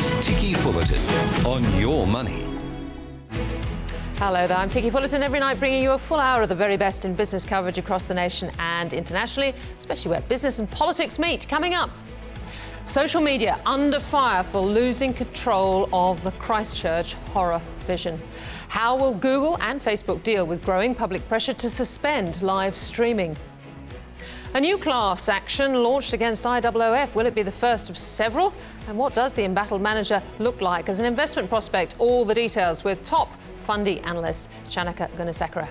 is TICKY Fullerton on Your Money. Hello there, I'm TICKY Fullerton, every night bringing you a full hour of the very best in business coverage across the nation and internationally, especially where business and politics meet. Coming up, social media under fire for losing control of the Christchurch horror vision. How will Google and Facebook deal with growing public pressure to suspend live streaming? A new class action launched against IOOF. Will it be the first of several? And what does the embattled manager look like as an investment prospect? All the details with top Fundy analyst Shanaka Gunasakara.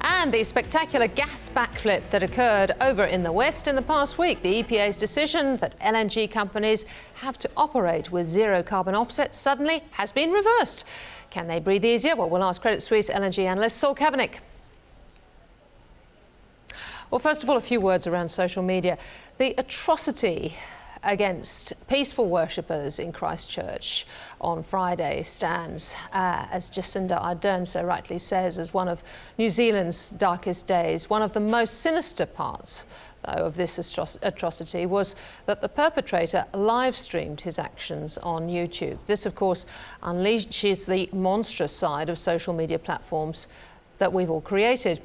And the spectacular gas backflip that occurred over in the West in the past week. The EPA's decision that LNG companies have to operate with zero carbon offsets suddenly has been reversed. Can they breathe easier? Well, we'll ask Credit Suisse LNG analyst Saul Kavanagh. Well, first of all, a few words around social media. The atrocity against peaceful worshippers in Christchurch on Friday stands, as Jacinda Ardern so rightly says, as one of New Zealand's darkest days. One of the most sinister parts, though, of this atrocity was that the perpetrator live-streamed his actions on YouTube. This, of course, unleashes the monstrous side of social media platforms that we've all created.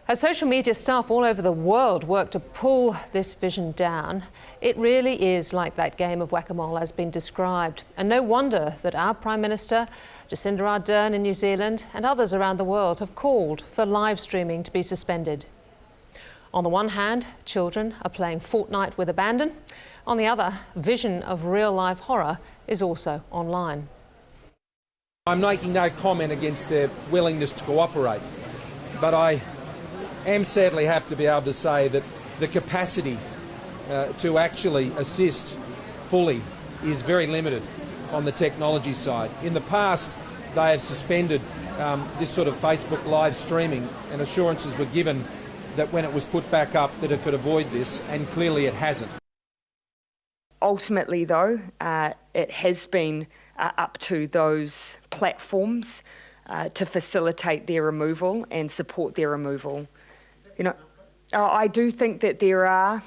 As social media staff all over the world work to pull this vision down, it really is like that game of whack-a-mole has been described. And no wonder that our Prime Minister, Jacinda Ardern in New Zealand, and others around the world have called for live streaming to be suspended. On the one hand, children are playing Fortnite with abandon. On the other, vision of real-life horror is also online. I'm making no comment against their willingness to cooperate, but I sadly have to be able to say that the capacity to actually assist fully is very limited on the technology side. In the past, they have suspended this sort of Facebook live streaming, and assurances were given that when it was put back up that it could avoid this, and clearly it hasn't. Ultimately, though, it has been up to those platforms to facilitate their removal and support their removal. You know, I do think that there are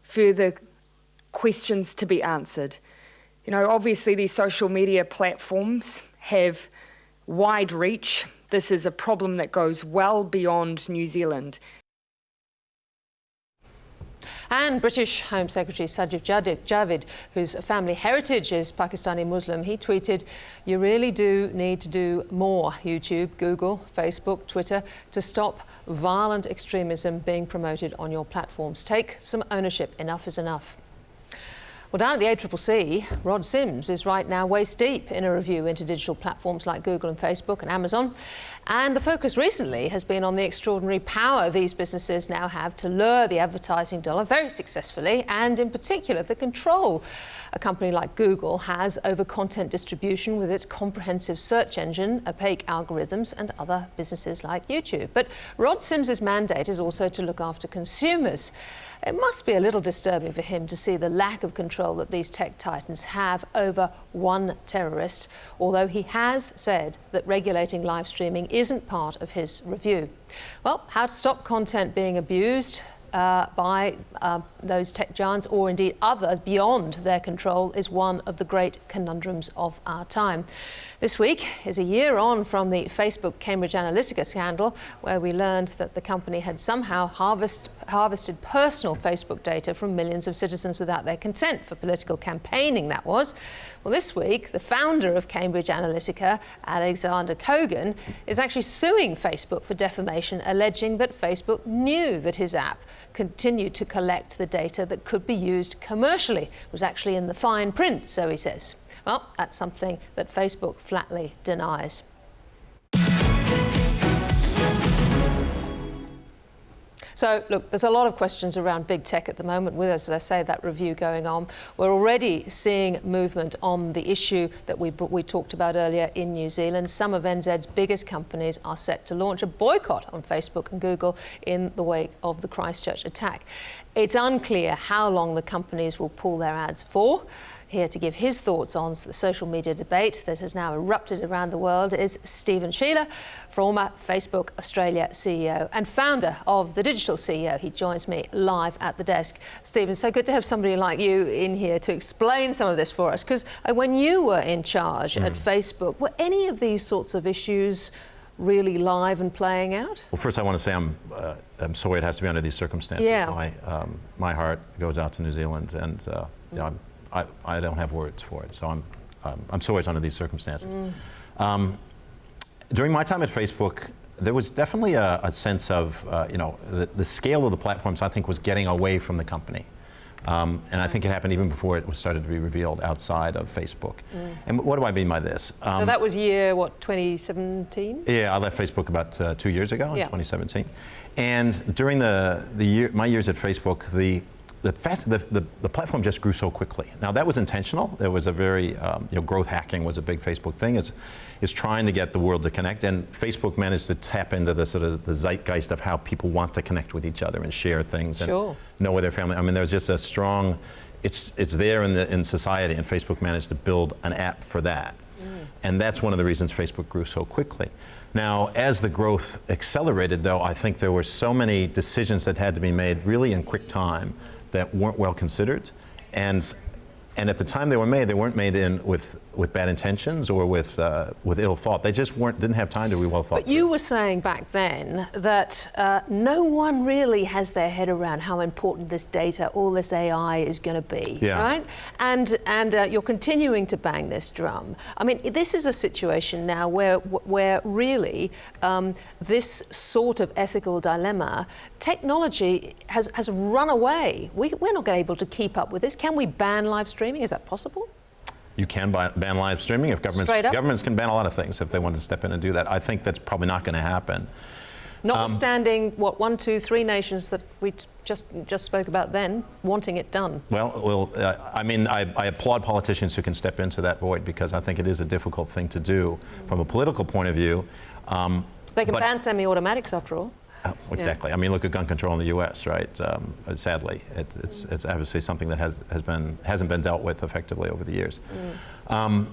further questions to be answered. You know, obviously these social media platforms have wide reach. This is a problem that goes well beyond New Zealand. And British Home Secretary Sajid Javid, whose family heritage is Pakistani Muslim, he tweeted, "You really do need to do more, YouTube, Google, Facebook, Twitter, to stop violent extremism being promoted on your platforms. Take some ownership. Enough is enough." Well, down at the ACCC, Rod Sims is right now waist deep in a review into digital platforms like Google and Facebook and Amazon. And the focus recently has been on the extraordinary power these businesses now have to lure the advertising dollar very successfully, and in particular the control a company like Google has over content distribution with its comprehensive search engine, opaque algorithms, and other businesses like YouTube. But Rod Sims's mandate is also to look after consumers. It must be a little disturbing for him to see the lack of control that these tech titans have over one terrorist, although he has said that regulating live streaming isn't part of his review. Well, how to stop content being abused by those tech giants, or indeed others beyond their control, is one of the great conundrums of our time. This week is a year on from the Facebook Cambridge Analytica scandal, where we learned that the company had somehow harvested personal Facebook data from millions of citizens without their consent, for political campaigning, that was. Well, this week, the founder of Cambridge Analytica, Alexander Kogan, is actually suing Facebook for defamation, alleging that Facebook knew that his app continued to collect the data that could be used commercially. It was actually in the fine print, so he says. Well, that's something that Facebook flatly denies. So, look, there's a lot of questions around big tech at the moment with, as I say, that review going on. We're already seeing movement on the issue that we talked about earlier in New Zealand. Some of NZ's biggest companies are set to launch a boycott on Facebook and Google in the wake of the Christchurch attack. It's unclear how long the companies will pull their ads for. Here to give his thoughts on the social media debate that has now erupted around the world is Stephen Scheeler, former Facebook Australia CEO and founder of the Digital CEO. He joins me live at the desk. Stephen, so good to have somebody like you in here to explain some of this for us, because when you were in charge at Facebook, were any of these sorts of issues really live and playing out? Well, first I want to say I'm sorry it has to be under these circumstances. Yeah. My heart goes out to New Zealand, and you know, I don't have words for it. So I'm sorry it's under these circumstances. During my time at Facebook, there was definitely a sense of you know, the scale of the platforms, I think, was getting away from the company. And I think it happened even before it was started to be revealed outside of Facebook. And what do I mean by this? So that was year, what, 2017? Yeah, I left Facebook about 2 years ago, in 2017. And during my years at Facebook, the platform just grew so quickly. Now that was intentional. There was a very, you know, growth hacking was a big Facebook thing. Is trying to get the world to connect, and Facebook managed to tap into the sort of the zeitgeist of how people want to connect with each other and share things and know where their family. I mean, there's just a strong, it's there in society, and Facebook managed to build an app for that. And that's one of the reasons Facebook grew so quickly. Now, as the growth accelerated, though, I think there were so many decisions that had to be made really in quick time that weren't well considered, and at the time they weren't made in with bad intentions or with ill thought. They just didn't have time to be well thought through. But you were saying back then that no one really has their head around how important this data, all this AI is going to be, right? And you're continuing to bang this drum. I mean, this is a situation now where really this sort of ethical dilemma, technology has run away. We're not able to keep up with this. Can we ban live streaming? Is that possible? You can ban live streaming if governments can ban a lot of things if they want to step in and do that. I think that's probably not going to happen. Notwithstanding what 1, 2, 3 nations that we just spoke about then wanting it done. Well, I mean, I applaud politicians who can step into that void, because I think it is a difficult thing to do from a political point of view. They can ban semi-automatics after all. Exactly. I mean, look at gun control in the U.S., right? Sadly, it's obviously something that hasn't been dealt with effectively over the years. I'm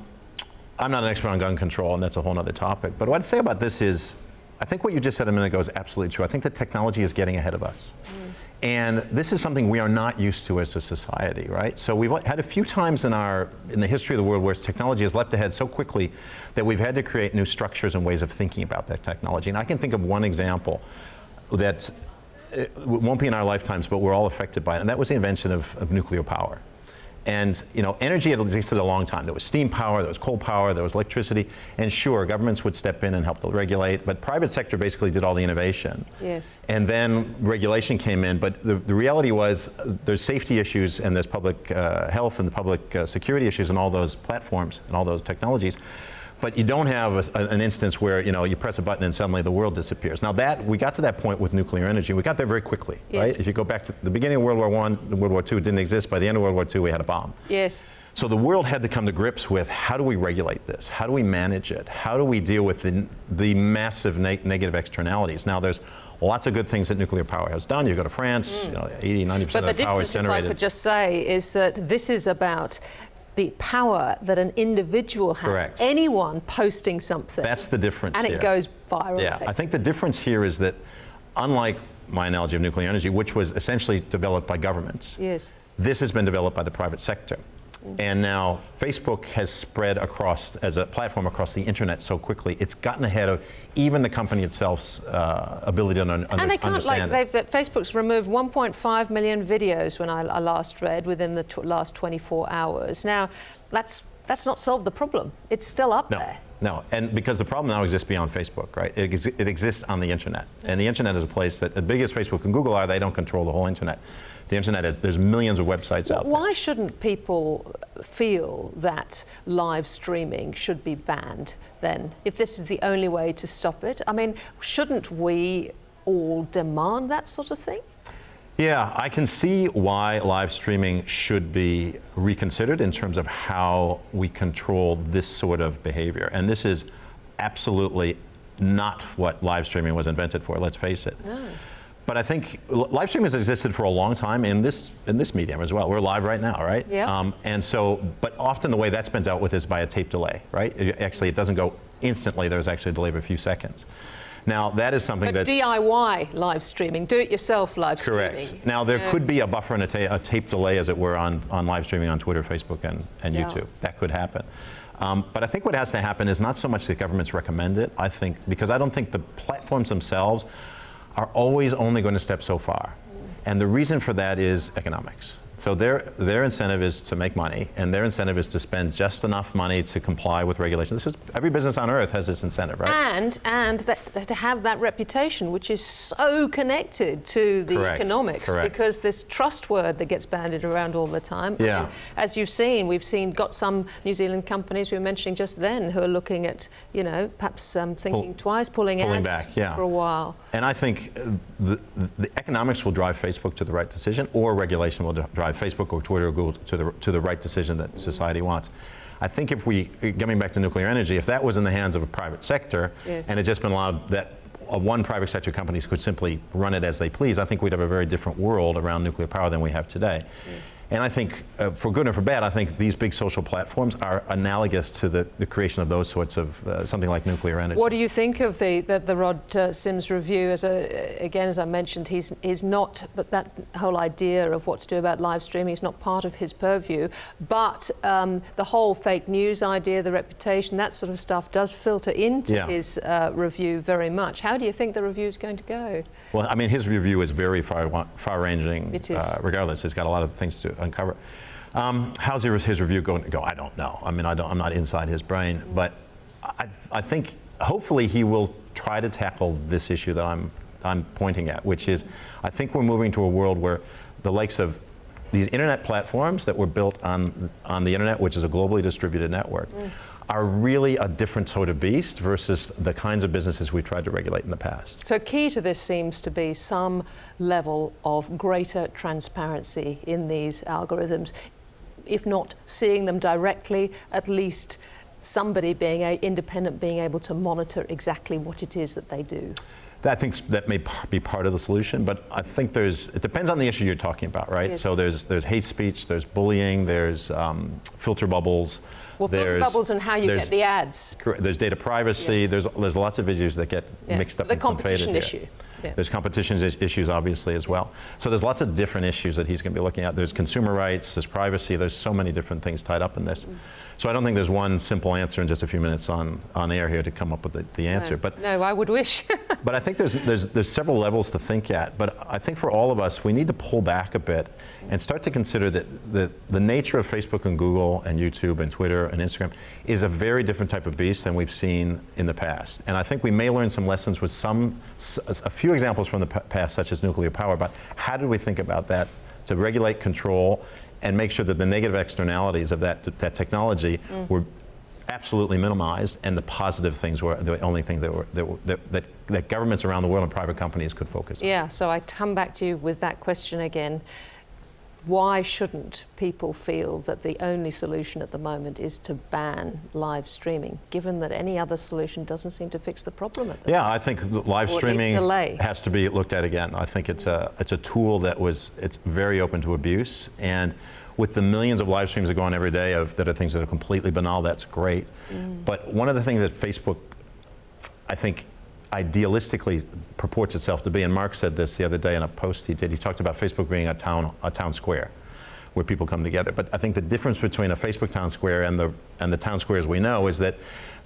not an expert on gun control, and that's a whole other topic. But what I'd say about this is, I think what you just said a minute ago is absolutely true. I think that technology is getting ahead of us. And this is something we are not used to as a society, right? So we've had a few times in the history of the world where technology has leapt ahead so quickly that we've had to create new structures and ways of thinking about that technology. And I can think of one example that it won't be in our lifetimes, but we're all affected by it, and that was the invention of nuclear power. And you know, energy had existed a long time. There was steam power, there was coal power, there was electricity, and sure, governments would step in and help to regulate, but private sector basically did all the innovation. Yes. And then regulation came in, but the reality was there's safety issues and there's public health and the public security issues in all those platforms and all those technologies. But you don't have an instance where, you know, you press a button and suddenly the world disappears. Now we got to that point with nuclear energy. We got there very quickly, right? If you go back to the beginning of World War I, World War II didn't exist. By the end of World War II, we had a bomb. Yes. So the world had to come to grips with, how do we regulate this? How do we manage it? How do we deal with the massive negative externalities? Now there's lots of good things that nuclear power has done. You go to France, you know, 80, 90% of the power is generated. But the difference, if I could just say, is that this is about the power that an individual has. Correct. Anyone posting something. That's the difference and here. it goes viral. Yeah, I think the difference here is that, unlike my analogy of nuclear energy, which was essentially developed by governments, this has been developed by the private sector. And now Facebook has spread across, as a platform, across the internet so quickly, it's gotten ahead of even the company itself's ability to understand it. And they can't, Facebook's removed 1.5 million videos when I last read within the last 24 hours. Now, that's not solved the problem. It's still up there. No, and because the problem now exists beyond Facebook, right? It exists on the internet. And the internet is a place that, as big as Facebook and Google are, they don't control the whole internet. The internet there's millions of websites out there. Why shouldn't people feel that live streaming should be banned then, if this is the only way to stop it? I mean, shouldn't we all demand that sort of thing? Yeah, I can see why live streaming should be reconsidered in terms of how we control this sort of behavior. And this is absolutely not what live streaming was invented for, let's face it. No. But I think live streaming has existed for a long time in this medium as well. We're live right now, right? Yeah. And so, but often the way that's been dealt with is by a tape delay, right? It doesn't go instantly. There's actually a delay of a few seconds. Now, that is something but that... DIY live streaming, do-it-yourself live Correct. streaming. Now, there could be a buffer and a tape delay, as it were, on live streaming on Twitter, Facebook, and YouTube. That could happen. But I think what has to happen is not so much that governments recommend it, I think, because I don't think the platforms themselves are always only going to step so far. And the reason for that is economics. So their incentive is to make money, and their incentive is to spend just enough money to comply with regulations. Every business on earth has this incentive, right? And that to have that reputation, which is so connected to the economics, because this trust word that gets bandied around all the time. Yeah. I mean, as you've seen, got some New Zealand companies we were mentioning just then who are looking at, perhaps thinking twice, pulling ads back, for a while. And I think the economics will drive Facebook to the right decision, or regulation will drive Facebook or Twitter or Google to the right decision that society wants. I think if coming back to nuclear energy, if that was in the hands of a private sector and it just been allowed that one private sector companies could simply run it as they please, I think we'd have a very different world around nuclear power than we have today. Yes. And I think, for good and for bad, I think these big social platforms are analogous to the creation of those sorts of something like nuclear energy. What do you think of the Rod Sims review? Again, as I mentioned, he's not, but that whole idea of what to do about live streaming is not part of his purview. But the whole fake news idea, the reputation, that sort of stuff does filter into his review very much. How do you think the review is going to go? Well, I mean, his review is very far-ranging. It is. Regardless, he's got a lot of things to uncover. How's his review going to go? I don't know. I mean, I'm not inside his brain, but I think hopefully he will try to tackle this issue that I'm pointing at, which is I think we're moving to a world where the likes of these internet platforms that were built on the internet, which is a globally distributed network, are really a different sort of beast versus the kinds of businesses we've tried to regulate in the past. So key to this seems to be some level of greater transparency in these algorithms. If not seeing them directly, at least somebody being independent, being able to monitor exactly what it is that they do. I think that may be part of the solution, but I think it depends on the issue you're talking about, right? Yes. So there's hate speech, there's bullying, there's filter bubbles. Well, filter bubbles and how you get the ads. There's data privacy. There's lots of issues that get mixed up and conflated here. The competition issue. Yeah. There's competition issues, obviously, as well. So there's lots of different issues that he's going to be looking at. There's consumer rights, there's privacy, there's so many different things tied up in this. So I don't think there's one simple answer in just a few minutes on air here to come up with the answer. No, I would wish. But I think there's several levels to think at. But I think for all of us, we need to pull back a bit and start to consider that the nature of Facebook and Google and YouTube and Twitter and Instagram is a very different type of beast than we've seen in the past. And I think we may learn some lessons with a few examples from the past, such as nuclear power, about how did we think about that to regulate, control, and make sure that the negative externalities of that technology were absolutely minimized, and the positive things were the only thing that governments around the world and private companies could focus on. Yeah, so I come back to you with that question again. Why shouldn't people feel that the only solution at the moment is to ban live streaming, given that any other solution doesn't seem to fix the problem at the moment? I think live streaming has to be looked at again. I think it's a tool it's very open to abuse, and with the millions of live streams that go on every day that are things that are completely banal, that's great. But one of the things that Facebook, I think, idealistically purports itself to be, and Mark said this the other day in a post he did, he talked about Facebook being a town square where people come together. But I think the difference between a Facebook town square and the town squares we know is that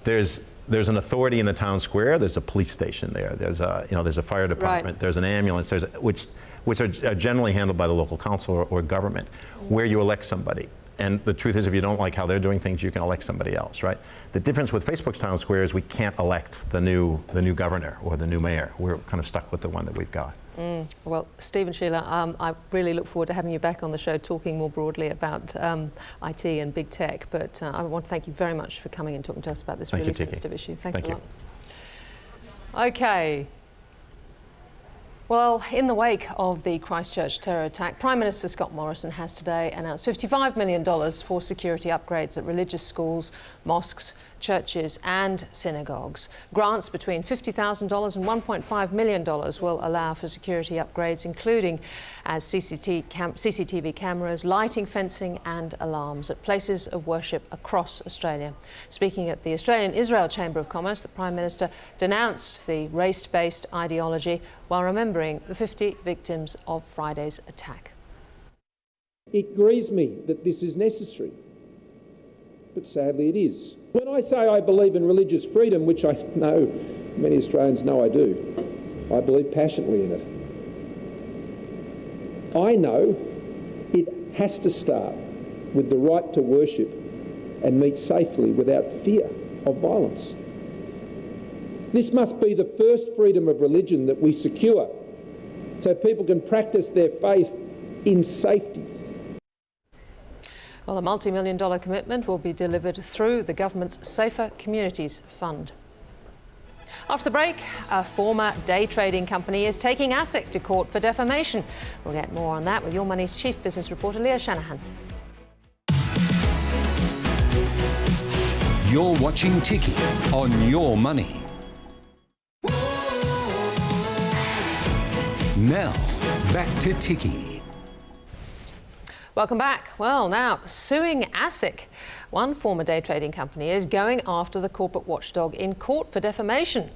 there's an authority in the town square. There's a police station there. There's a fire department. There's an ambulance. Which are generally handled by the local council or government, where you elect somebody. And the truth is, if you don't like how they're doing things, you can elect somebody else, right? The difference with Facebook's town square is we can't elect the new governor or the new mayor. We're kind of stuck with the one that we've got. Well, Steve and Scheeler, I really look forward to having you back on the show talking more broadly about IT and big tech. But I want to thank you very much for coming and talking to us about this really sensitive issue. Thanks a lot. Okay. Well, in the wake of the Christchurch terror attack, Prime Minister Scott Morrison has today announced $55 million for security upgrades at religious schools, mosques, churches and synagogues. Grants between $50,000 and $1.5 million will allow for security upgrades, including as CCTV cameras, lighting, fencing and alarms at places of worship across Australia. Speaking at the Australian-Israel Chamber of Commerce, the Prime Minister denounced the race-based ideology while remembering the 50 victims of Friday's attack. It grieves me that this is necessary, but sadly it is. When I say I believe in religious freedom, which I know many Australians know I do, I believe passionately in it. I know it has to start with the right to worship and meet safely without fear of violence. This must be the first freedom of religion that we secure so people can practice their faith in safety. Well, a multi-million-dollar commitment will be delivered through the government's Safer Communities Fund. After the break, a former day trading company is taking ASIC to court for defamation. We'll get more on that with Your Money's chief business reporter, Leah Shanahan. You're watching TICKY on Your Money. Now, back to TICKY. Welcome back. Well, now, suing ASIC. One former day trading company is going after the corporate watchdog in court for defamation.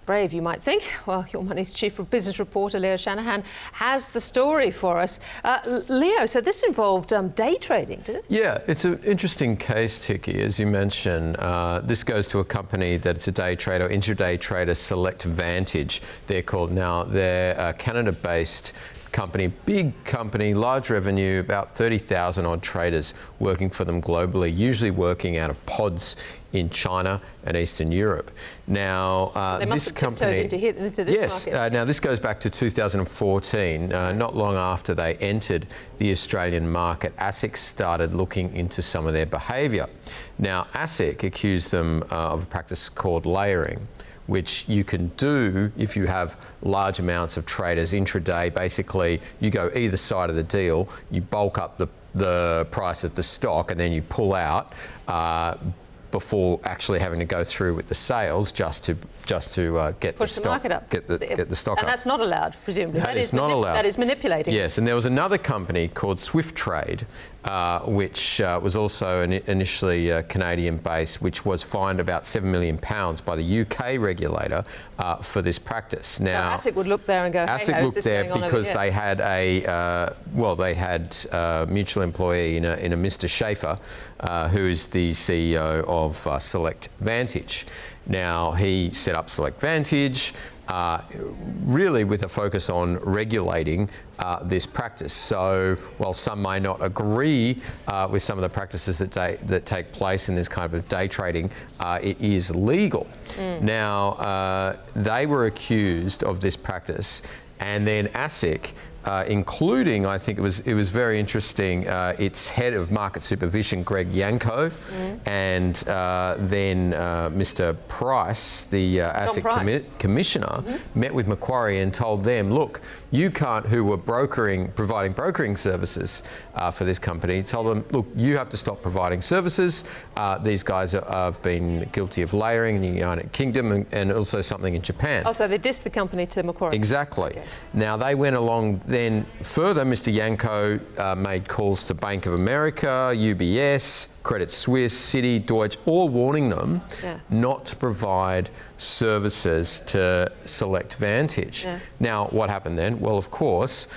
Brave, you might think. Well, Your Money's chief business reporter, Leo Shanahan, has the story for us. Leo, so this involved day trading, did it? Yeah, it's an interesting case, Ticky. As you mentioned, this goes to a company that's a day trader, intraday trader, Select Vantage, they're called now. They're a Canada-based company, big company, large revenue, about 30,000 odd traders working for them globally, usually working out of pods in China and Eastern Europe. Now, they must this have company, into this yes, market. now this goes back to 2014. Not long after they entered the Australian market, ASIC started looking into some of their behaviour. Now, ASIC accused them of a practice called layering, which you can do if you have large amounts of traders intraday. Basically, you go either side of the deal, you bulk up the price of the stock, and then you pull out before actually having to go through with the sales just to get Push the stock, the market up. get the stock up. And that's not allowed, presumably. That is not allowed. That is manipulating. Yes, and there was another company called Swift Trade, which was also initially Canadian-based, which was fined about £7 million by the UK regulator for this practice. Now, so ASIC would look there and go, hey, ASIC how's looked this there going on because over here? they had a mutual employee in a Mr. Schaefer, who's the CEO of Select Vantage. Now, he set up Select Vantage, really with a focus on regulating this practice. So while some may not agree with some of the practices that take place in this kind of day trading, it is legal. Now, they were accused of this practice, and then ASIC, including, I think it was very interesting, its head of market supervision, Greg Yanko, and then Mr. Price, the ASIC commissioner, met with Macquarie and told them, look, you can't, who were providing brokering services for this company, told them, look, you have to stop providing services. These guys have been guilty of layering in the United Kingdom and also something in Japan. Oh, so they dissed the company to Macquarie. Exactly. Okay. Now, they went along then further. Mr. Yanko made calls to Bank of America, UBS, Credit Suisse, Citi, Deutsche, all warning them not to provide services to Select Vantage. Now, what happened then? Well, of course,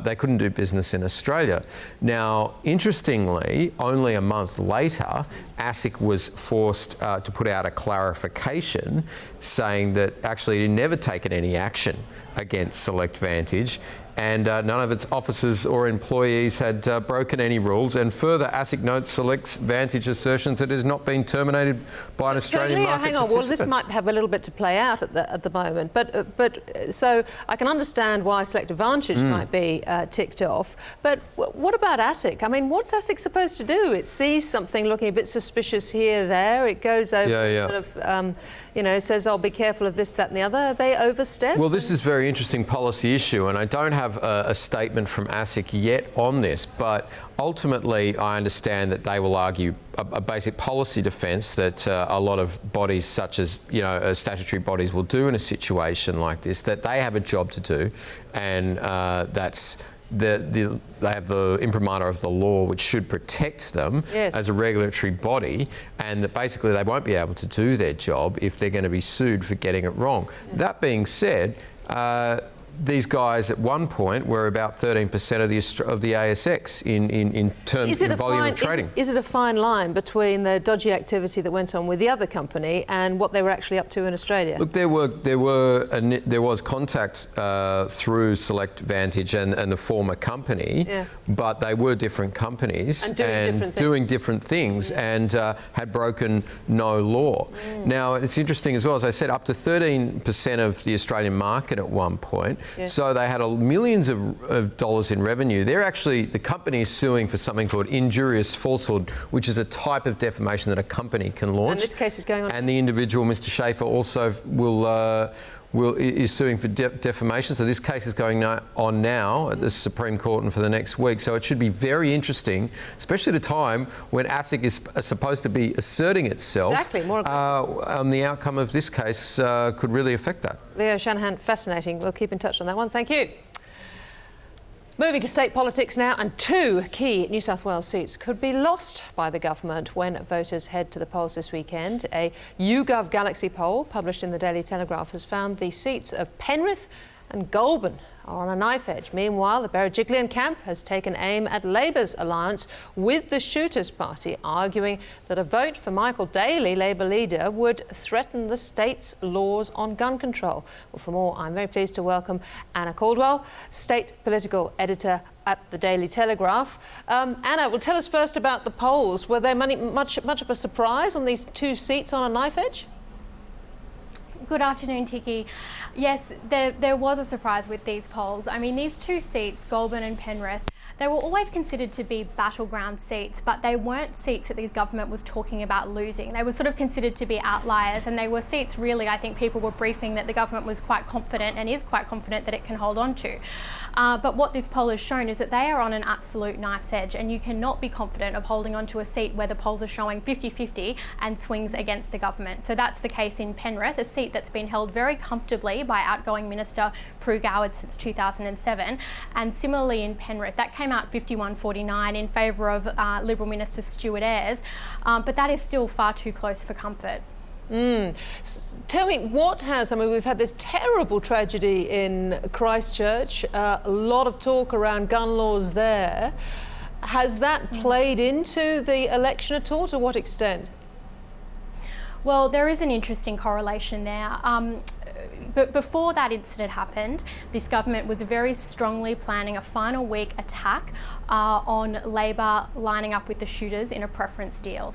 they couldn't do business in Australia. Now, interestingly, only a month later, ASIC was forced to put out a clarification saying that actually it had never taken any action against Select Vantage, and none of its officers or employees had broken any rules. And further, ASIC notes Select Vantage assertions that it has not been terminated by an Australian Leah, market hang on. participant. Well, this might have a little bit to play out at the moment, but so I can understand why Select Vantage might be ticked off. But what about ASIC? I mean, what's ASIC supposed to do? It sees something looking a bit suspicious here, there. It goes over sort of, says, "I'll be careful of this, that, and the other." Have they overstepped? Well, this is a very interesting policy issue, and I don't have have a statement from ASIC yet on this, but ultimately I understand that they will argue a basic policy defence that a lot of bodies such as, statutory bodies will do in a situation like this, that they have a job to do, and that's they have the imprimatur of the law which should protect them as a regulatory body, and that basically they won't be able to do their job if they're going to be sued for getting it wrong. That being said, these guys at one point were about 13% of the ASX in terms of volume of trading. Is it a fine line between the dodgy activity that went on with the other company and what they were actually up to in Australia? Look, there was contact through Select Vantage and the former company, but they were different companies and doing different things and had broken no law. Now, it's interesting as well, as I said, up to 13% of the Australian market at one point. So they had millions of dollars in revenue. The company is suing for something called injurious falsehood, which is a type of defamation that a company can launch. And this case is going on. And the individual, Mr. Scheeler, also is suing for defamation. So this case is going on now at the Supreme Court and for the next week. So it should be very interesting, especially at a time when ASIC is supposed to be asserting itself. Exactly, more on the outcome of this case could really affect that. Leo Shanahan, fascinating. We'll keep in touch on that one. Thank you. Moving to state politics now, and 2 key New South Wales seats could be lost by the government when voters head to the polls this weekend. A YouGov Galaxy poll published in the Daily Telegraph has found the seats of Penrith and Goulburn are on a knife edge. Meanwhile, the Berejiklian camp has taken aim at Labor's alliance with the Shooters Party, arguing that a vote for Michael Daly, Labor leader, would threaten the state's laws on gun control. Well, for more, I'm very pleased to welcome Anna Caldwell, state political editor at the Daily Telegraph. Anna, well, tell us first about the polls. Were there much of a surprise on these 2 seats on a knife edge? Good afternoon, Ticky. Yes, there was a surprise with these polls. I mean, these 2 seats, Goulburn and Penrith, they were always considered to be battleground seats, but they weren't seats that the government was talking about losing. They were sort of considered to be outliers, and they were seats really, I think people were briefing that the government was quite confident and is quite confident that it can hold on to. But what this poll has shown is that they are on an absolute knife's edge, and you cannot be confident of holding on to a seat where the polls are showing 50-50 and swings against the government. So that's the case in Penrith, a seat that's been held very comfortably by outgoing Minister Prue Goward since 2007. And similarly in Penrith, that came out 51-49 in favour of Liberal Minister Stuart Ayres, but that is still far too close for comfort. Tell me, we've had this terrible tragedy in Christchurch, a lot of talk around gun laws there. Has that played into the election at all? To what extent? Well, there is an interesting correlation there. But before that incident happened, this government was very strongly planning a final week attack on Labor lining up with the shooters in a preference deal.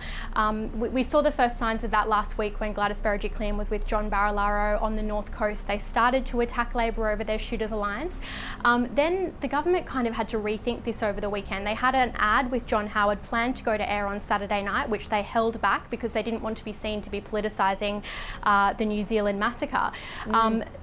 We saw the first signs of that last week when Gladys Berejiklian was with John Barilaro on the North Coast. They started to attack Labor over their Shooters Alliance. Then the government kind of had to rethink this over the weekend. They had an ad with John Howard planned to go to air on Saturday night, which they held back because they didn't want to be seen to be politicising the New Zealand massacre.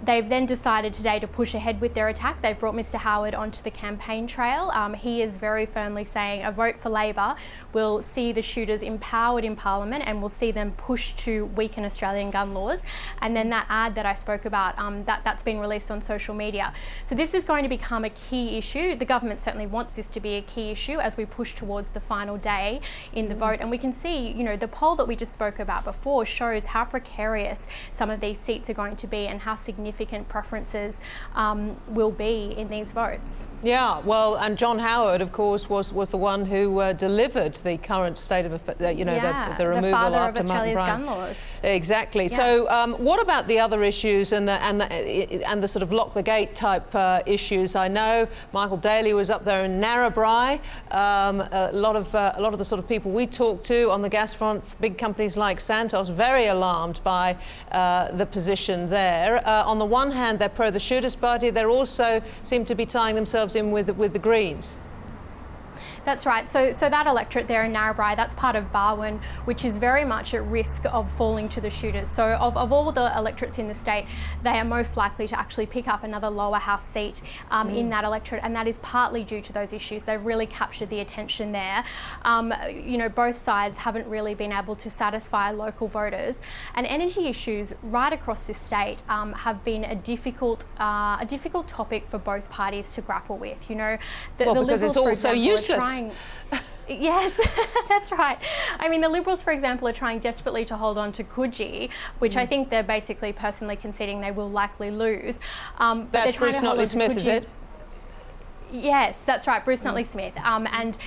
They've then decided today to push ahead with their attack. They've brought Mr Howard onto the campaign trail. He is very firmly saying a vote for Labor will see the shooters empowered in Parliament and will see them push to weaken Australian gun laws. And then that ad that I spoke about, that's been released on social media. So this is going to become a key issue. The government certainly wants this to be a key issue as we push towards the final day in the vote. And we can see, the poll that we just spoke about before shows how precarious some of these seats are going to be and how significant preferences will be in these votes. Yeah, well, and John Howard, of course, was the one who delivered the current state of the removal the father of after Australia's Martin gun laws. Exactly. Yeah. So, what about the other issues and the sort of lock the gate type issues? I know Michael Daly was up there in Narrabri. A lot of the sort of people we talked to on the gas front, big companies like Santos, very alarmed by the position there. On the one hand, they're pro the Shooters Party. They also seem to be tying themselves in with the Greens. That's right. So that electorate there in Narrabri, that's part of Barwon, which is very much at risk of falling to the shooters. So of all the electorates in the state, they are most likely to actually pick up another lower house seat in that electorate, and that is partly due to those issues. They've really captured the attention there. You know, both sides haven't really been able to satisfy local voters, and energy issues right across this state have been a difficult topic for both parties to grapple with. You know, the because it's all so useless. Yes, that's right. I mean, the Liberals, for example, are trying desperately to hold on to Coogee, which I think they're basically personally conceding they will likely lose. That's Bruce Notley-Smith, is it? Yes, that's right, Bruce Notley-Smith. And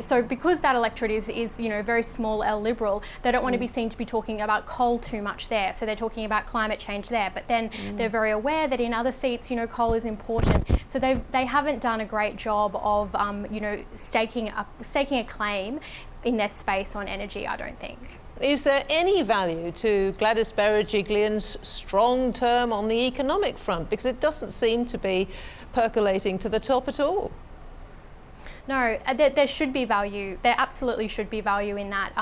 so because that electorate is you know, very small L Liberal, they don't want to be seen to be talking about coal too much there. So they're talking about climate change there. But then they're very aware that in other seats, you know, coal is important. So they haven't done a great job of you know, staking a claim in their space on energy, I don't think. Is there any value to Gladys Berejiklian's strong term on the economic front? Because it doesn't seem to be percolating to the top at all. No, there should be value. There absolutely should be value in that.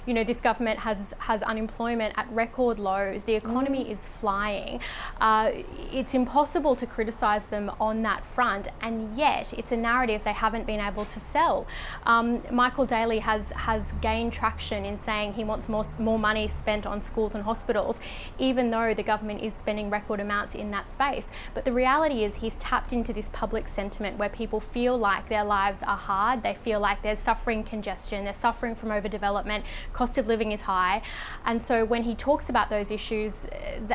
You know, this government has unemployment at record lows. The economy is flying. It's impossible to criticise them on that front, and yet it's a narrative they haven't been able to sell. Michael Daly has gained traction in saying he wants more money spent on schools and hospitals, even though the government is spending record amounts in that space. But the reality is he's tapped into this public sentiment where people feel like their lives are hard. They feel like they're suffering congestion, they're suffering from overdevelopment, cost of living is high, and so when he talks about those issues,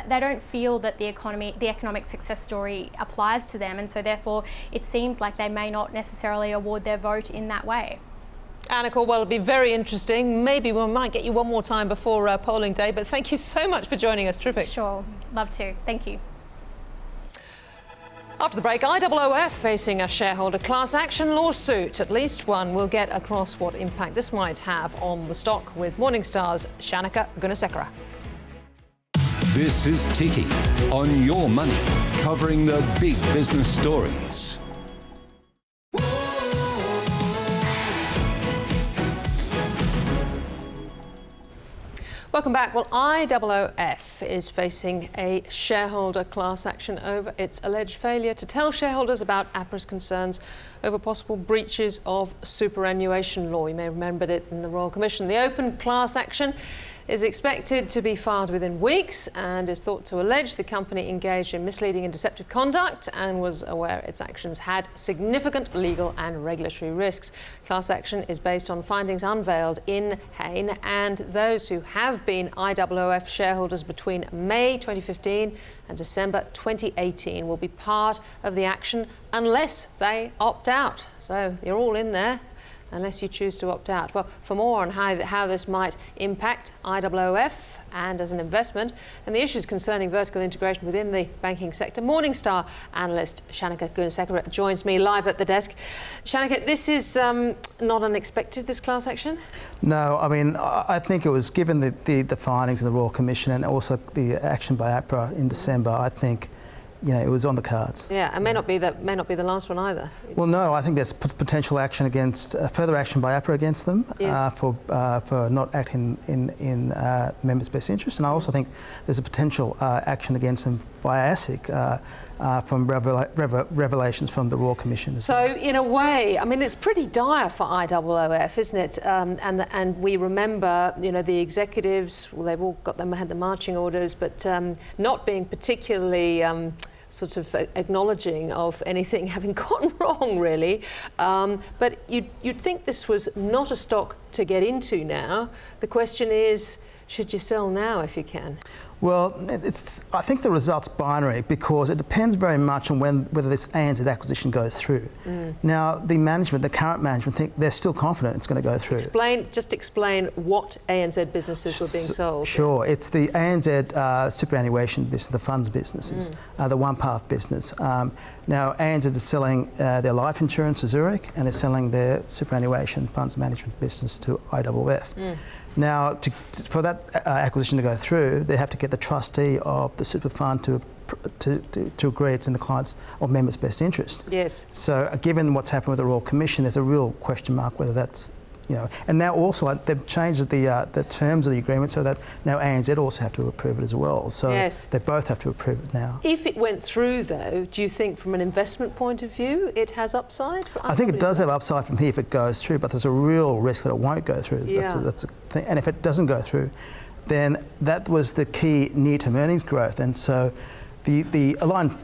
they don't feel that the economic success story applies to them, and so therefore it seems like they may not necessarily award their vote in that way. Annika, well, it'll be very interesting. Maybe we might get you one more time before polling day, but thank you so much for joining us. Terrific. Sure, love to. Thank you. After the break, IOOF facing a shareholder class action lawsuit. At least one will get across what impact this might have on the stock with Morningstar's Shanika Gunasekara. This is TICKY on Your Money, covering the big business stories. Welcome back. Well, IOOF is facing a shareholder class action over its alleged failure to tell shareholders about APRA's concerns over possible breaches of superannuation law. You may have remembered it in the Royal Commission. The open class action is expected to be filed within weeks and is thought to allege the company engaged in misleading and deceptive conduct and was aware its actions had significant legal and regulatory risks. Class action is based on findings unveiled in Hayne, and those who have been IOOF shareholders between May 2015 and December 2018 will be part of the action unless they opt out. So you're all in there unless you choose to opt out. Well, for more on how this might impact IOOF and as an investment and the issues concerning vertical integration within the banking sector, Morningstar analyst Shanika Gunasekara joins me live at the desk. Shanika, this is not unexpected, this class action? No, I mean, I think it was given the findings of the Royal Commission and also the action by APRA in December, I think, you know, it was on the cards. Yeah, and may not be the last one either. Well, no, I think there's potential action against further action by APRA against them for not acting in members' best interest, and I also think there's a potential action against them via ASIC from revelations from the Royal Commission. So, in a way, I mean, it's pretty dire for IOOF, isn't it? And we remember, you know, the executives. Well, they've all had the marching orders, but not being particularly sort of acknowledging of anything having gone wrong, really. But you'd think this was not a stock to get into now. The question is, should you sell now if you can? Well, I think the result's binary because it depends very much on whether this ANZ acquisition goes through. Now, the current management think they're still confident it's going to go through. Explain what ANZ businesses were being sold. Sure, it's the ANZ superannuation business, the funds businesses, the OnePath business. Now, ANZ is selling their life insurance to Zurich and they're selling their superannuation funds management business to IOOF. Now, for that acquisition to go through, they have to get the trustee of the super fund to to agree it's in the client's or member's best interest. Yes. So given what's happened with the Royal Commission, there's a real question mark whether that's, and now also they've changed the terms of the agreement so that now ANZ also have to approve it as well. So yes. They both have to approve it now. If it went through, though, do you think from an investment point of view it has upside? I think it does have upside from here if it goes through, but there's a real risk that it won't go through. Yeah. That's a thing. And if it doesn't go through, then that was the key near-term earnings growth. And so the aligned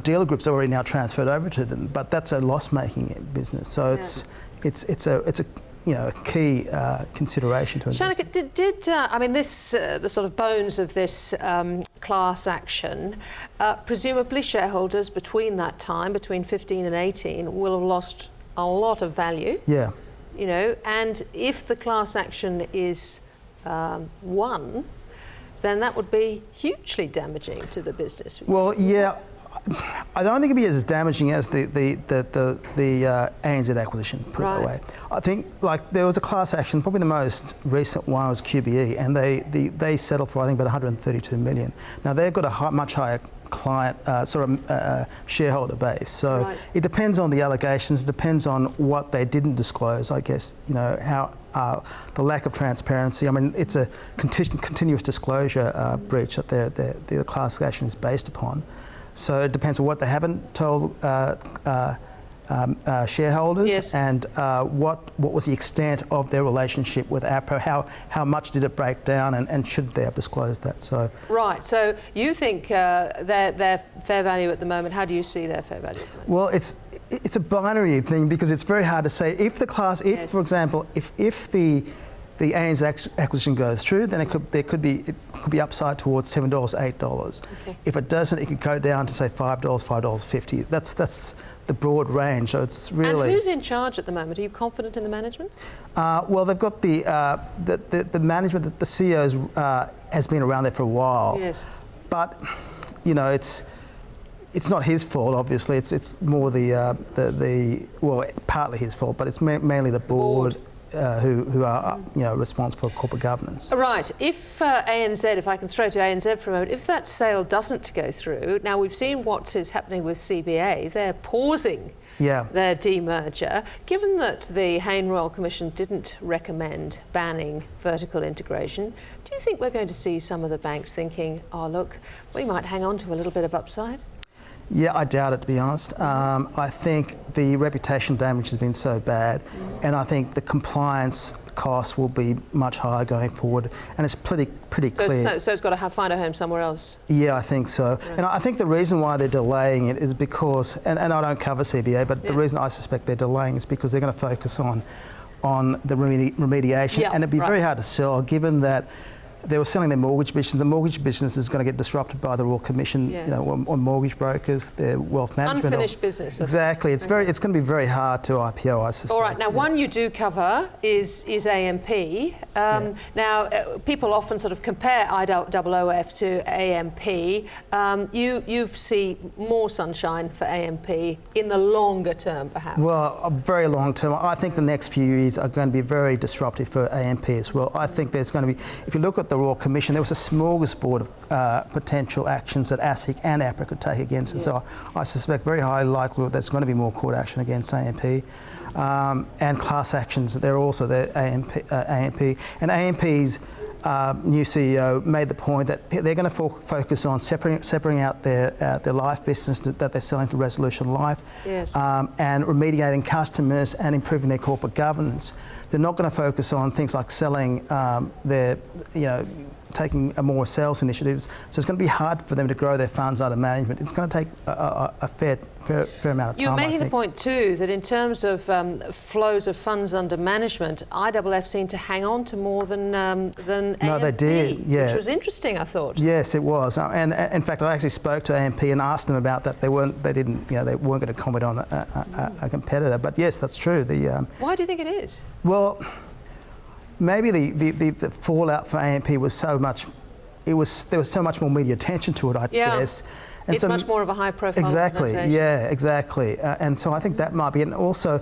dealer groups are already now transferred over to them, but that's a loss-making business. So it's a key consideration to invest. Shanika, I mean, this the sort of bones of this class action, presumably shareholders between that time, between 15 and 18, will have lost a lot of value. Yeah. And if the class action is won, then that would be hugely damaging to the business. Well, yeah. I don't think it'd be as damaging as the ANZ acquisition, put it that way. I think there was a class action, probably the most recent one was QBE, and they settled for I think about 132 million. Now they've got a much higher client shareholder base, so it depends on the allegations, depends on what they didn't disclose. I guess how the lack of transparency. I mean, it's a continuous disclosure breach that the class action is based upon. So it depends on what they haven't told shareholders and what was the extent of their relationship with APRA, how much did it break down, and should they have disclosed that? So right. So you think their fair value at the moment? How do you see their fair value at the moment? Well, it's a binary thing because it's very hard to say if the class, for example, if the ANZ acquisition goes through, then it could be upside towards $7, $8. Okay. If it doesn't, it could go down to say $5, $5.50. That's the broad range. So it's really. And who's in charge at the moment? Are you confident in the management? Well, they've got the management. The CEO has been around there for a while. Yes. But it's not his fault. Obviously, it's more partly his fault, but it's mainly the board. Who are responsible for corporate governance. Right. If ANZ, if I can throw to ANZ for a moment, if that sale doesn't go through, now we've seen what is happening with CBA. They're pausing their demerger. Given that the Hayne Royal Commission didn't recommend banning vertical integration, do you think we're going to see some of the banks thinking, oh look, we might hang on to a little bit of upside? Yeah, I doubt it, to be honest. I think the reputation damage has been so bad, and I think the compliance costs will be much higher going forward, and it's pretty clear. So it's got to find a home somewhere else? Yeah, I think so. Right. And I think the reason why they're delaying it is because, and I don't cover CBA, but the reason I suspect they're delaying is because they're going to focus on the remediation, and it'd be very hard to sell given that they were selling their mortgage business. The mortgage business is going to get disrupted by the Royal Commission, on mortgage brokers, their wealth management. Unfinished business. Exactly. It's going to be very hard to IPO, I suspect. All right. Now, one you do cover is AMP. Now, people often sort of compare IOOF to AMP. You see more sunshine for AMP in the longer term, perhaps. Well, a very long term. I think the next few years are going to be very disruptive for AMP as well. I think there's going to be, if you look at the Royal Commission, there was a smorgasbord of potential actions that ASIC and APRA could take against it. So I suspect very high likelihood there's going to be more court action against AMP. And class actions, they're also the AMP. And AMP's new CEO made the point that they're going to focus on separating out their life business that they're selling to Resolution Life, and remediating customers and improving their corporate governance. They're not going to focus on things like selling taking more sales initiatives. So it's going to be hard for them to grow their funds under management. It's going to take a fair amount of time. You're making the point too that in terms of flows of funds under management, IOOF seemed to hang on to more than AMP. No, they did. Yeah, which was interesting, I thought. Yes, it was. And in fact, I actually spoke to AMP and asked them about that. They weren't going to comment on a competitor. But yes, that's true. Why do you think it is? Well, maybe the fallout for AMP was so much. There was so much more media attention to it, I guess. And it's much more of a high-profile organisation. Yeah, exactly. And so I think that might be. And also,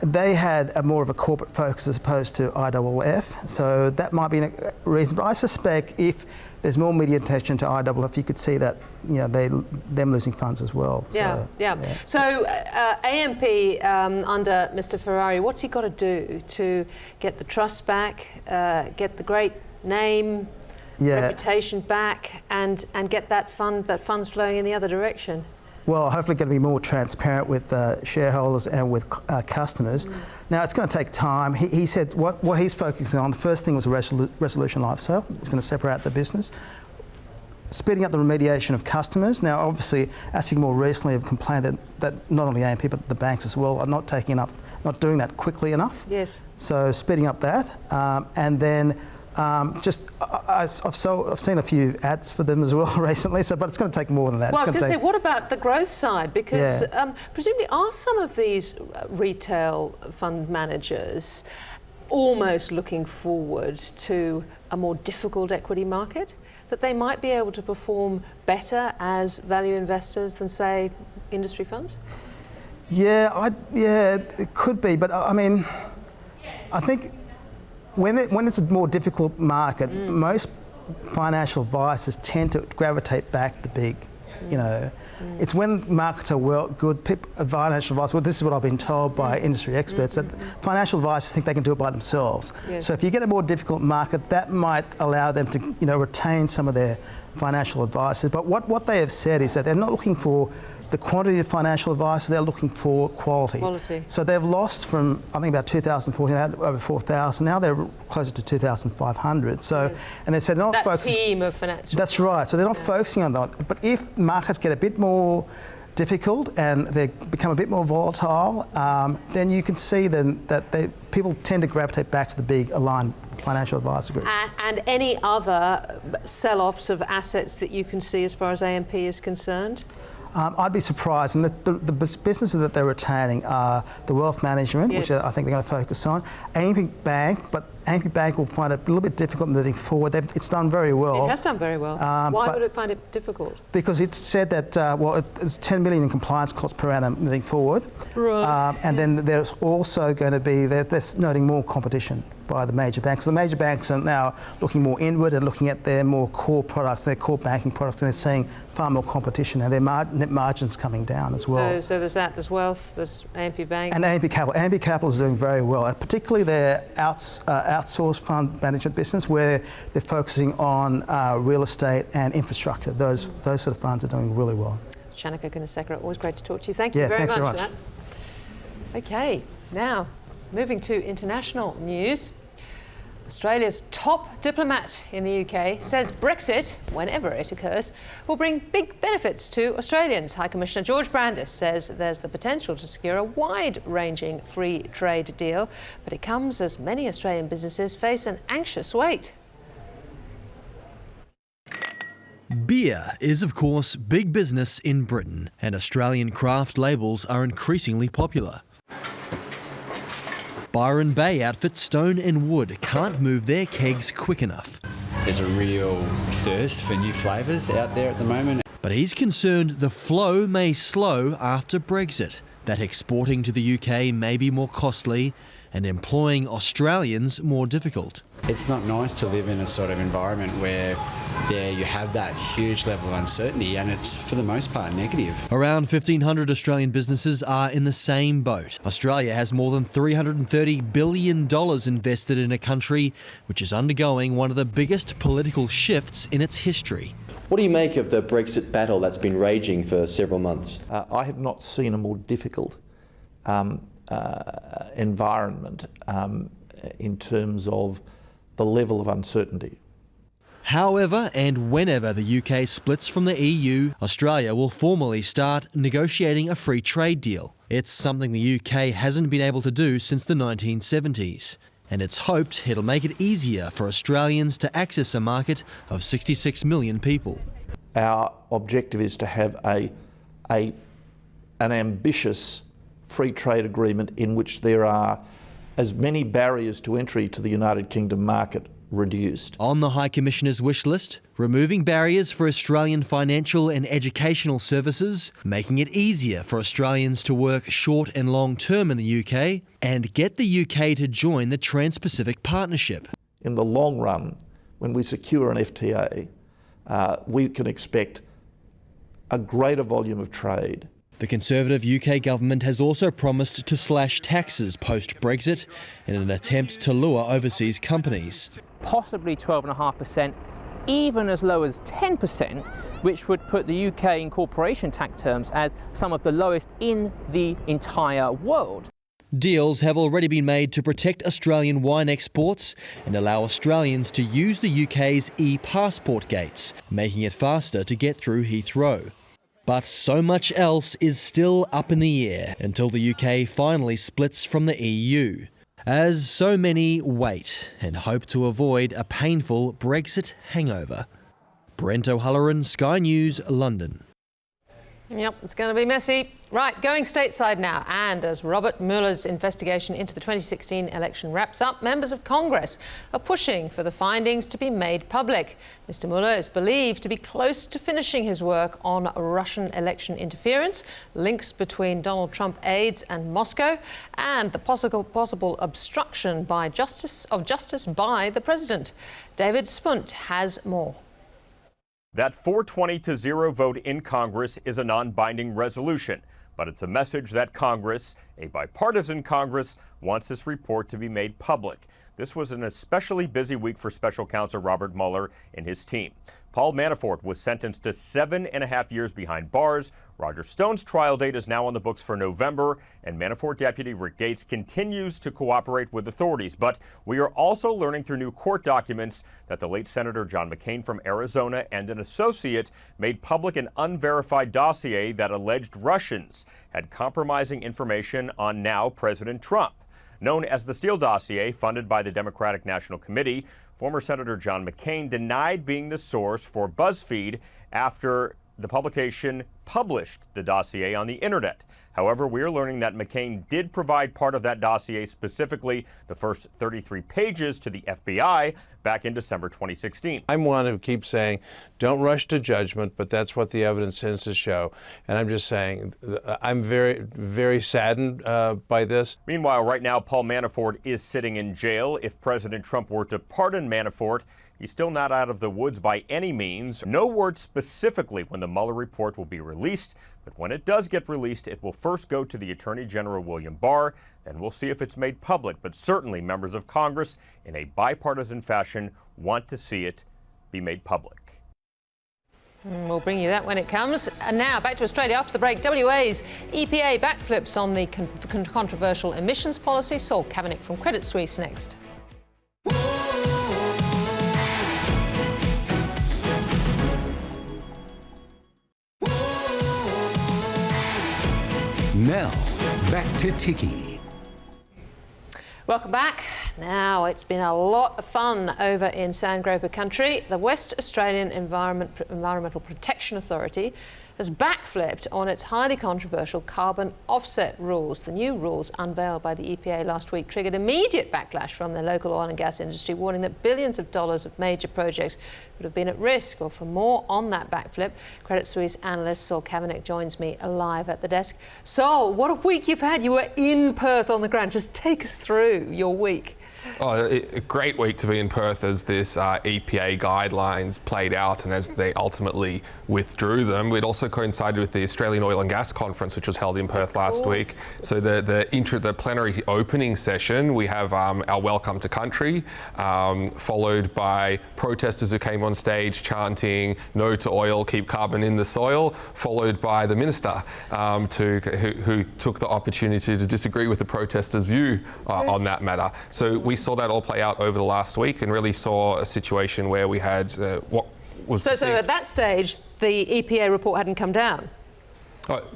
they had more of a corporate focus as opposed to IOOF. So that might be a reason. But I suspect if there's more media attention to IOOF. You could see that, you know, them losing funds as well. So, yeah. So AMP under Mr. Ferrari, what's he got to do to get the trust back, get the great name, reputation back, and get that funds flowing in the other direction? Well, hopefully going to be more transparent with shareholders and with customers. Now, it's going to take time. He said what he's focusing on, the first thing was a resolution life sale. It's going to separate the business. Speeding up the remediation of customers. Now, obviously, ASIC more recently have complained that not only AMP but the banks as well are not doing that quickly enough. Yes. So speeding up that, and then I've seen a few ads for them as well recently, but it's going to take more than that. Well, I was going to say, what about the growth side? Because presumably are some of these retail fund managers almost looking forward to a more difficult equity market, that they might be able to perform better as value investors than, say, industry funds? Yeah, it could be, but I mean, I think when it's a more difficult market, most financial advisors tend to gravitate back to big. You know, it's when markets are good, financial advisors, well, this is what I've been told by industry experts, that financial advisors think they can do it by themselves. Yes. So if you get a more difficult market, that might allow them to, you know, retain some of their financial advisors. But what they have said is that they're not looking for the quantity of financial advice, they're looking for quality. So they've lost from, I think, about 2014, over 4,000. Now they're closer to 2,500. So, and they said they're not focusing. That team of financial. That's right. So they're not focusing on that. But if markets get a bit more difficult and they become a bit more volatile, then you can see then that people tend to gravitate back to the big aligned financial advisor groups. And any other sell-offs of assets that you can see as far as AMP is concerned? I'd be surprised. And the businesses that they're retaining are the wealth management, which I think they're going to focus on, AMP Bank, but AMP Bank will find it a little bit difficult moving forward. It's done very well. It has done very well. Why would it find it difficult? Because it's said that, it's 10 million in compliance costs per annum moving forward. Right. And then there's also going to be, they're noting more competition by the major banks. The major banks are now looking more inward and looking at their more core products, their core banking products, and they're seeing far more competition, and their net margins coming down as well. So there's that, there's wealth, there's AMP Bank. And AMP Capital. AMP Capital is doing very well, and particularly their outsourced fund management business, where they're focusing on real estate and infrastructure. Those sort of funds are doing really well. Shanaka Gunasekara, always great to talk to you. Thank you very much for that. Okay, now moving to international news. Australia's top diplomat in the UK says Brexit, whenever it occurs, will bring big benefits to Australians. High Commissioner George Brandis says there's the potential to secure a wide-ranging free trade deal, but it comes as many Australian businesses face an anxious wait. Beer is, of course, big business in Britain, and Australian craft labels are increasingly popular. Byron Bay outfit Stone and Wood can't move their kegs quick enough. There's a real thirst for new flavours out there at the moment. But he's concerned the flow may slow after Brexit, that exporting to the UK may be more costly and employing Australians more difficult. It's not nice to live in a sort of environment where you have that huge level of uncertainty, and it's for the most part negative. Around 1,500 Australian businesses are in the same boat. Australia has more than $330 billion invested in a country which is undergoing one of the biggest political shifts in its history. What do you make of the Brexit battle that's been raging for several months? I have not seen a more difficult environment in terms of the level of uncertainty. However, and whenever the UK splits from the EU, Australia will formally start negotiating a free trade deal. It's something the UK hasn't been able to do since the 1970s. And it's hoped it'll make it easier for Australians to access a market of 66 million people. Our objective is to have an ambitious free trade agreement in which there are as many barriers to entry to the United Kingdom market reduced. On the High Commissioner's wish list, removing barriers for Australian financial and educational services, making it easier for Australians to work short and long term in the UK, and get the UK to join the Trans-Pacific Partnership. In the long run, when we secure an FTA, we can expect a greater volume of trade. The Conservative UK government has also promised to slash taxes post-Brexit in an attempt to lure overseas companies. Possibly 12.5%, even as low as 10%, which would put the UK in corporation tax terms as some of the lowest in the entire world. Deals have already been made to protect Australian wine exports and allow Australians to use the UK's e-passport gates, making it faster to get through Heathrow. But so much else is still up in the air until the UK finally splits from the EU, as so many wait and hope to avoid a painful Brexit hangover. Brent O'Halloran, Sky News, London. Yep, it's going to be messy. Right, going stateside now. And as Robert Mueller's investigation into the 2016 election wraps up, members of Congress are pushing for the findings to be made public. Mr. Mueller is believed to be close to finishing his work on Russian election interference, links between Donald Trump aides and Moscow, and the possible obstruction by justice by the president. David Spunt has more. That 420-0 vote in Congress is a non-binding resolution, but it's a message that Congress, a bipartisan Congress, wants this report to be made public. This was an especially busy week for Special Counsel Robert Mueller and his team. Paul Manafort was sentenced to 7.5 years behind bars. Roger Stone's trial date is now on the books for November, and Manafort deputy Rick Gates continues to cooperate with authorities. But we are also learning through new court documents that the late Senator John McCain from Arizona and an associate made public an unverified dossier that alleged Russians had compromising information on now President Trump. Known as the Steele dossier, funded by the Democratic National Committee, former Senator John McCain denied being the source for BuzzFeed after the publication published the dossier on the internet. However, we are learning that McCain did provide part of that dossier, specifically the first 33 pages, to the FBI back in December 2016. I'm one who keeps saying, don't rush to judgment, but that's what the evidence tends to show. And I'm just saying, I'm very, very saddened by this. Meanwhile, right now, Paul Manafort is sitting in jail. If President Trump were to pardon Manafort, he's still not out of the woods by any means. No word specifically when the Mueller report will be released, but when it does get released, it will first go to the Attorney General William Barr, and we'll see if it's made public. But certainly members of Congress, in a bipartisan fashion, want to see it be made public. We'll bring you that when it comes. And now back to Australia after the break. WA's EPA backflips on the controversial emissions policy. Saul Kavanagh from Credit Suisse next. Now, back to TICKY. Welcome back. Now, it's been a lot of fun over in Sandgroper country. The West Australian Environmental Protection Authority has backflipped on its highly controversial carbon offset rules. The new rules unveiled by the EPA last week triggered immediate backlash from the local oil and gas industry, warning that billions of dollars of major projects would have been at risk. Well, for more on that backflip, Credit Suisse analyst Saul Kavanagh joins me live at the desk. Saul, what a week you've had. You were in Perth on the ground. Just take us through your week. Oh, a great week to be in Perth as this EPA guidelines played out and as they ultimately withdrew them. It also coincided with the Australian Oil and Gas Conference, which was held in Perth last week. So the plenary opening session, we have our welcome to country, followed by protesters who came on stage chanting "No to oil, keep carbon in the soil," followed by the minister who took the opportunity to disagree with the protesters' view on that matter. So we saw that all play out over the last week and really saw a situation where we had what was So at that stage, the EPA report hadn't come down?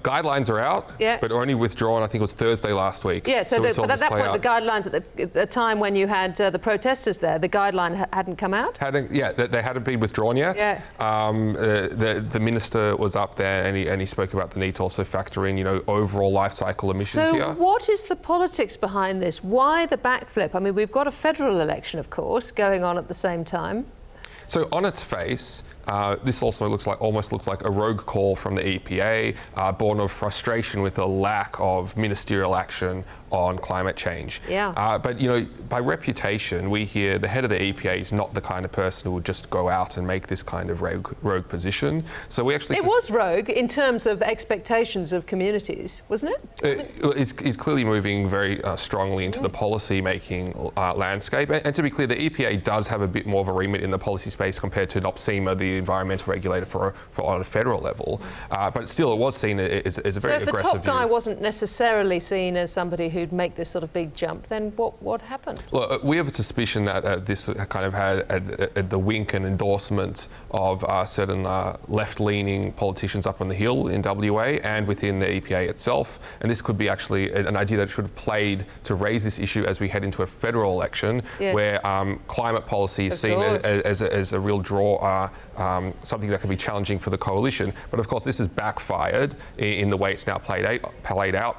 Guidelines are out, but only withdrawn, I think it was Thursday last week. Yeah, but at that point, the guidelines, at the time when you had the protesters there, the guideline hadn't come out? They hadn't been withdrawn yet. Yeah. The minister was up there and he spoke about the need to also factor in, overall life cycle emissions here. So what is the politics behind this? Why the backflip? I mean, we've got a federal election, of course, going on at the same time. So on its face, This also almost looks like a rogue call from the EPA, born of frustration with the lack of ministerial action on climate change. Yeah. But by reputation, we hear the head of the EPA is not the kind of person who would just go out and make this kind of rogue position. So we actually... It was rogue in terms of expectations of communities, wasn't it? It's clearly moving very strongly into the policy-making landscape. And to be clear, the EPA does have a bit more of a remit in the policy space compared to NOPSEMA, the environmental regulator for on a federal level. But still, it was seen as a very aggressive So if the top guy view. wasn't necessarily seen as somebody who'd make this sort of big jump, then what happened? Well, we have a suspicion that this kind of had the wink and endorsement of certain left-leaning politicians up on the Hill in WA and within the EPA itself. And this could be actually an idea that should have played to raise this issue as we head into a federal election, where climate policy is seen as a real draw, something that can be challenging for the coalition. But of course, this has backfired in the way it's now played out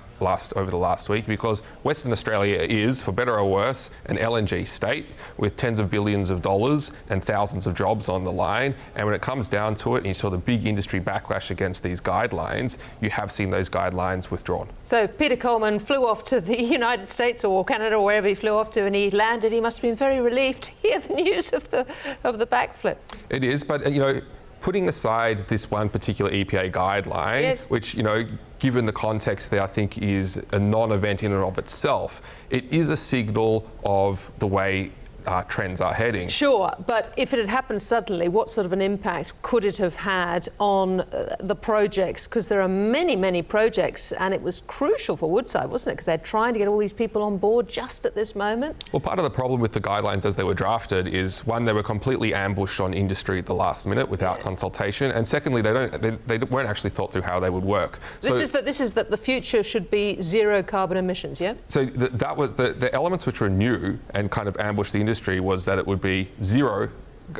over the last week, because Western Australia is, for better or worse, an LNG state with tens of billions of dollars and thousands of jobs on the line. And when it comes down to it, and you saw the big industry backlash against these guidelines, you have seen those guidelines withdrawn. So Peter Coleman flew off to the United States or Canada or wherever he flew off to, and he landed. He must have been very relieved to hear the news of the backflip. It is, but putting aside this one particular EPA guideline, which, given the context there, I think is a non-event in and of itself, it is a signal of the way trends are heading. Sure, but if it had happened suddenly, what sort of an impact could it have had on the projects? Because there are many, many projects, and it was crucial for Woodside, wasn't it? Because they're trying to get all these people on board just at this moment. Well, part of the problem with the guidelines as they were drafted is, one, they were completely ambushed on industry at the last minute without consultation, and secondly, they weren't actually thought through how they would work. This is that the future should be zero carbon emissions, yeah? So that was the elements which were new and kind of ambushed the industry was that it would be zero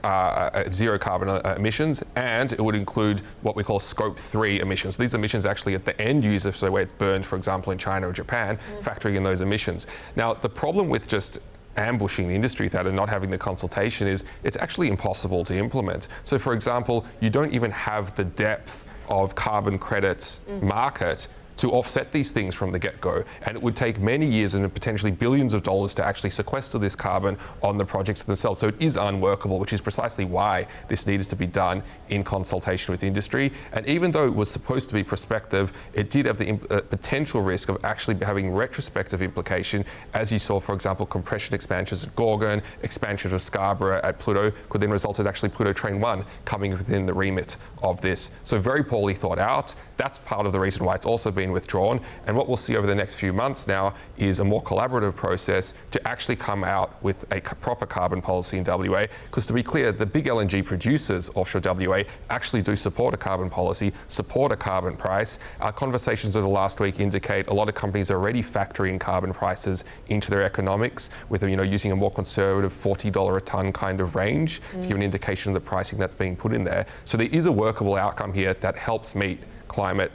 carbon emissions, and it would include what we call scope 3 emissions. These emissions actually at the end user, so where it's burned, for example, in China or Japan, factoring in those emissions. Now, the problem with just ambushing the industry that and not having the consultation is it's actually impossible to implement. So, for example, you don't even have the depth of carbon credits market to offset these things from the get-go. And it would take many years and potentially billions of dollars to actually sequester this carbon on the projects themselves. So it is unworkable, which is precisely why this needed to be done in consultation with industry. And even though it was supposed to be prospective, it did have the potential risk of actually having retrospective implication, as you saw, for example, compression expansions at Gorgon, expansion of Scarborough at Pluto, could then result in actually Pluto Train 1 coming within the remit of this. So very poorly thought out. That's part of the reason why it's also been withdrawn. And what we'll see over the next few months now is a more collaborative process to actually come out with a proper carbon policy in WA. Because to be clear, the big LNG producers offshore WA actually do support a carbon policy, support a carbon price. Our conversations over the last week indicate a lot of companies are already factoring carbon prices into their economics, with using a more conservative $40 a tonne kind of range to give an indication of the pricing that's being put in there. So there is a workable outcome here that helps meet climate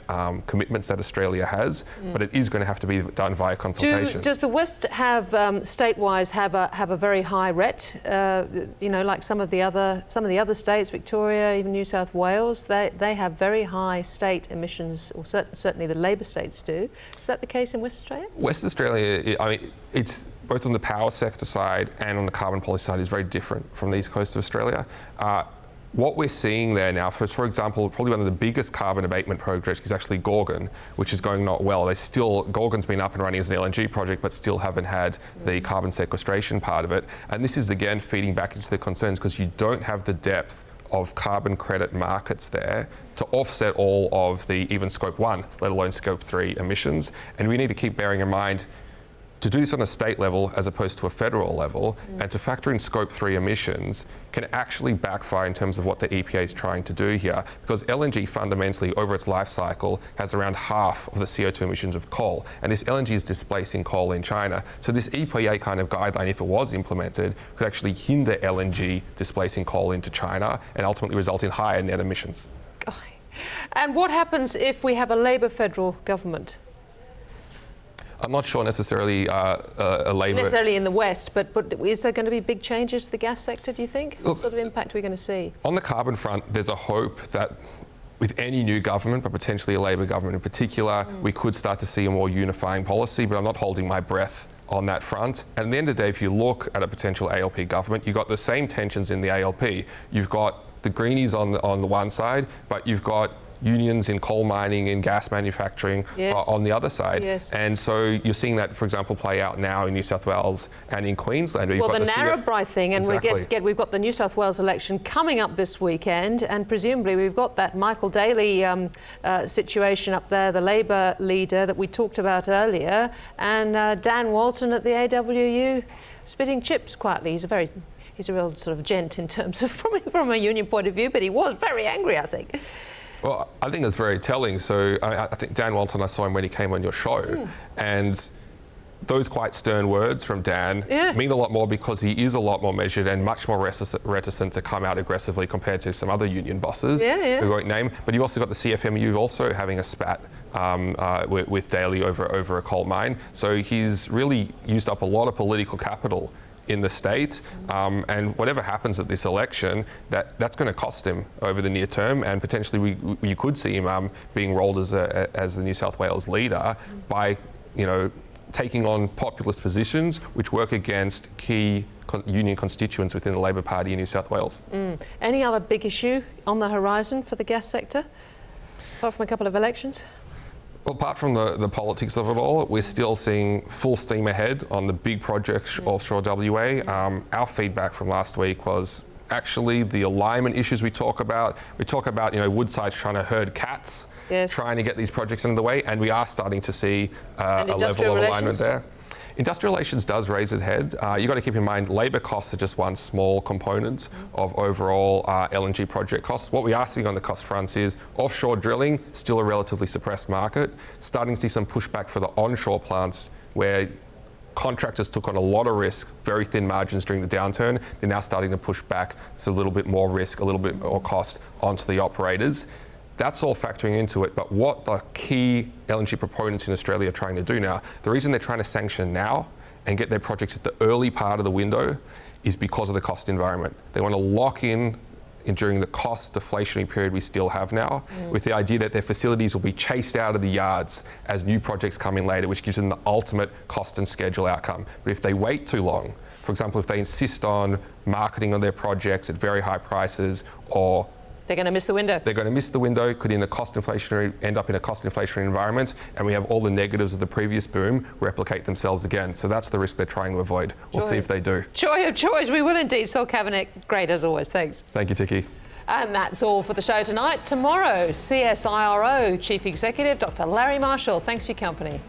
commitments that Australia has, but it is going to have to be done via consultation. Does the West have, state-wise, have a very high RET? Like some of the other states, Victoria, even New South Wales, they have very high state emissions, or certainly the Labor states do. Is that the case in West Australia? West Australia, it's both on the power sector side and on the carbon policy side is very different from the east coast of Australia. What we're seeing there now, for example, probably one of the biggest carbon abatement projects is actually Gorgon, which is going not well. Gorgon's been up and running as an LNG project, but still haven't had the carbon sequestration part of it. And this is again feeding back into the concerns because you don't have the depth of carbon credit markets there to offset all of the even scope 1, let alone scope 3 emissions. And we need to keep bearing in mind to do this on a state level as opposed to a federal level, and to factor in scope 3 emissions can actually backfire in terms of what the EPA is trying to do here, because LNG fundamentally over its life cycle has around half of the CO2 emissions of coal, and this LNG is displacing coal in China. So this EPA kind of guideline, if it was implemented, could actually hinder LNG displacing coal into China and ultimately result in higher net emissions. And what happens if we have a Labor federal government? I'm not sure necessarily a Labor... Necessarily in the West, but is there going to be big changes to the gas sector, do you think? What sort of impact are we going to see? On the carbon front, there's a hope that with any new government, but potentially a Labor government in particular, we could start to see a more unifying policy, but I'm not holding my breath on that front. And at the end of the day, if you look at a potential ALP government, you've got the same tensions in the ALP. You've got the Greenies on the one side, but you've got unions in coal mining and gas manufacturing on the other side. Yes. And so you're seeing that, for example, play out now in New South Wales and in Queensland. Well, the Narrabri thing, and we've got the New South Wales election coming up this weekend, and presumably we've got that Michael Daly situation up there, the Labor leader that we talked about earlier, and Dan Walton at the AWU spitting chips quietly. He's a real sort of gent in terms of from a union point of view, but he was very angry, I think. Well, I think that's very telling. So I think Dan Walton, I saw him when he came on your show, and those quite stern words from Dan mean a lot more because he is a lot more measured and much more reticent to come out aggressively compared to some other union bosses who won't name. But you've also got the CFMU also having a spat with Daly over a coal mine. So he's really used up a lot of political capital in the state, and whatever happens at this election, that's going to cost him over the near term, and potentially you could see him being rolled as the New South Wales leader by, taking on populist positions which work against key union constituents within the Labor Party in New South Wales. Any other big issue on the horizon for the gas sector, apart from a couple of elections? Well, apart from the politics of it all, we're still seeing full steam ahead on the big projects offshore WA. Our feedback from last week was actually the alignment issues we talk about. We talk about, Woodside's trying to herd cats, trying to get these projects under the way, and we are starting to see a level of alignment there. Industrial relations does raise its head. You've got to keep in mind labour costs are just one small component of overall LNG project costs. What we are seeing on the cost fronts is offshore drilling, still a relatively suppressed market, starting to see some pushback for the onshore plants where contractors took on a lot of risk, very thin margins during the downturn. They're now starting to push back, so a little bit more risk, a little bit more cost onto the operators. That's all factoring into it, but what the key LNG proponents in Australia are trying to do now, the reason they're trying to sanction now and get their projects at the early part of the window is because of the cost environment. They want to lock in during the cost deflationary period we still have now, with the idea that their facilities will be chased out of the yards as new projects come in later, which gives them the ultimate cost and schedule outcome. But if they wait too long, for example, if they insist on marketing on their projects at very high prices, or they're going to miss the window. They're going to miss the window, could end up in a cost inflationary environment, and we have all the negatives of the previous boom replicate themselves again. So that's the risk they're trying to avoid. We'll see if they do. Joy of choice, we will indeed. Sol Kavanagh, great as always. Thanks. Thank you, Ticky. And that's all for the show tonight. Tomorrow, CSIRO Chief Executive Dr. Larry Marshall. Thanks for your company.